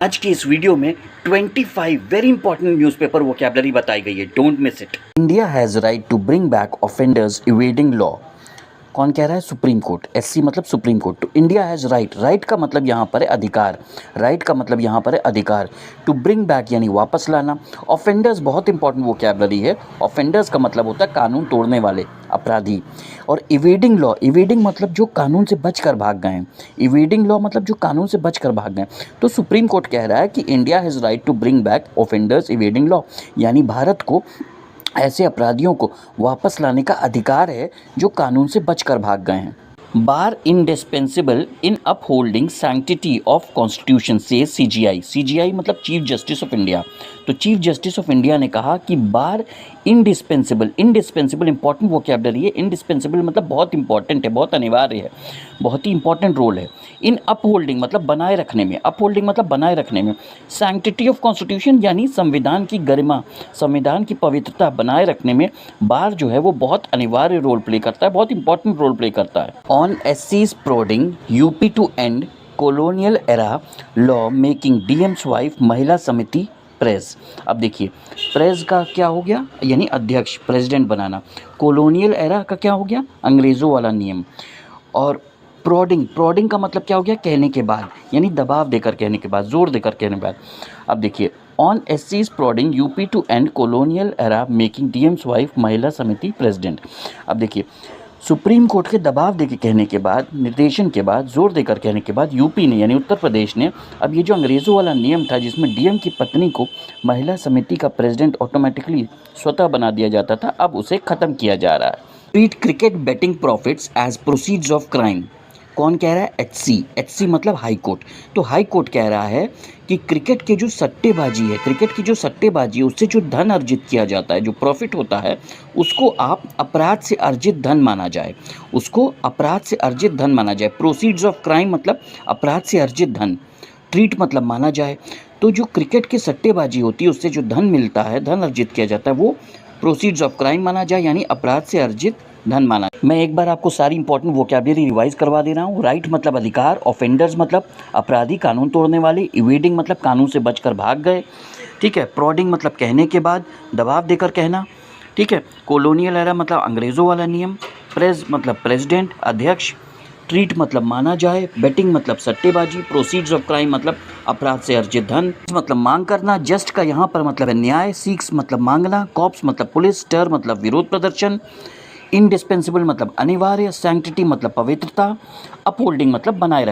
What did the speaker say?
आज की इस वीडियो में 25 वेरी इंपॉर्टेंट न्यूज़पेपर वोकैबुलरी बताई गई है, don't miss it. India has right to bring back offenders evading law. कौन कह रहा है? Supreme court. एससी मतलब सुप्रीम कोर्ट। तो इंडिया हैज़ राइट, राइट का मतलब यहाँ पर है अधिकार, राइट का मतलब यहाँ पर है अधिकार। टू ब्रिंग बैक यानी वापस लाना। ऑफेंडर्स बहुत इंपॉर्टेंट वोकैबुलरी है। ऑफेंडर्स का मतलब होता है कानून तोड़ने वाले, अपराधी। और इवेडिंग लॉ, इवेडिंग मतलब जो कानून से बच कर भाग गए हैं। इवेडिंग लॉ मतलब जो कानून से बच कर भाग गए। तो सुप्रीम कोर्ट कह रहा है कि India has right to bring back offenders evading law, यानी भारत को ऐसे अपराधियों को वापस लाने का अधिकार है जो कानून से बचकर भाग गए हैं। Bar indispensable in upholding sanctity of constitution says CJI. CJI मतलब चीफ जस्टिस ऑफ इंडिया। तो चीफ जस्टिस ऑफ इंडिया ने कहा कि bar indispensable, indispensable important vocabulary है। इंडिस्पेंसिबल मतलब बहुत इंपॉर्टेंट है, बहुत अनिवार्य है, बहुत ही इंपॉर्टेंट रोल है। इन अपहोल्डिंग मतलब बनाए रखने में, अपहोल्डिंग मतलब बनाए रखने में। सैंक्टिटी ऑफ कॉन्स्टिट्यूशन यानी संविधान की गरिमा, संविधान की पवित्रता बनाए रखने में बार जो है वो बहुत अनिवार्य रोल प्ले करता है, बहुत इंपॉर्टेंट रोल प्ले करता है। ऑन एससीज prodding UP to end colonial era law making DM's wife महिला समिति प्रेस। अब देखिए, प्रेस का क्या हो गया, यानी अध्यक्ष, प्रेसिडेंट बनाना। कॉलोनियल एरा का क्या हो गया, अंग्रेज़ों वाला नियम। और प्रोडिंग, प्रोडिंग का मतलब क्या हो गया, कहने के बाद, यानी दबाव देकर कहने के बाद, जोर देकर कहने के बाद। अब देखिए, ऑन एससीज prodding UP to end colonial era making DM's wife महिला समिति प्रेसिडेंट। अब देखिए, सुप्रीम कोर्ट के दबाव देकर कहने के बाद, निर्देशन के बाद, जोर देकर कहने के बाद यूपी ने यानी उत्तर प्रदेश ने अब ये जो अंग्रेज़ों वाला नियम था जिसमें डीएम की पत्नी को महिला समिति का प्रेसिडेंट ऑटोमेटिकली स्वतः बना दिया जाता था, अब उसे ख़त्म किया जा रहा है। Treat cricket betting profits as proceeds of crime. कौन कह रहा है? एचसी। एचसी मतलब हाई कोर्ट। तो हाई कोर्ट कह रहा है कि क्रिकेट के जो सट्टेबाजी है, क्रिकेट की जो सट्टेबाजी है, उससे जो धन अर्जित किया जाता है, जो प्रॉफिट होता है, उसको आप अपराध से अर्जित धन माना जाए, उसको अपराध से अर्जित धन माना जाए। प्रोसीड्स ऑफ क्राइम मतलब अपराध से अर्जित धन, ट्रीट मतलब माना जाए। तो जो क्रिकेट की सट्टेबाजी होती है, उससे जो धन मिलता है, धन अर्जित किया जाता है, वो प्रोसीड्स ऑफ क्राइम माना जाए, यानी अपराध से अर्जित धन माना। मैं एक बार आपको सारी इंपॉर्टेंट वोकैबुलरी रिवाइज करवा दे रहा हूँ। राइट मतलब अधिकार, ऑफेंडर्स मतलब अपराधी, कानून तोड़ने वाले, इवेडिंग मतलब कानून से बचकर भाग गए, ठीक है। प्रोडिंग मतलब कहने के बाद, दबाव देकर कहना, ठीक है। कॉलोनियल एरा मतलब अंग्रेज़ों वाला नियम, प्रेस मतलब प्रेसिडेंट, अध्यक्ष, ट्रीट मतलब माना जाए, बेटिंग मतलब सट्टेबाजी, प्रोसीड्स ऑफ क्राइम मतलब अपराध से अर्जित धन, मतलब मांग करना, जस्ट का यहाँ पर मतलब है न्याय, सीक्स मतलब मांगना, कॉप्स मतलब पुलिस, टर मतलब विरोध प्रदर्शन, इंडिस्पेंसिबल मतलब अनिवार्य, सैंक्टिटी मतलब पवित्रता, अपहोल्डिंग मतलब बनाए रखना।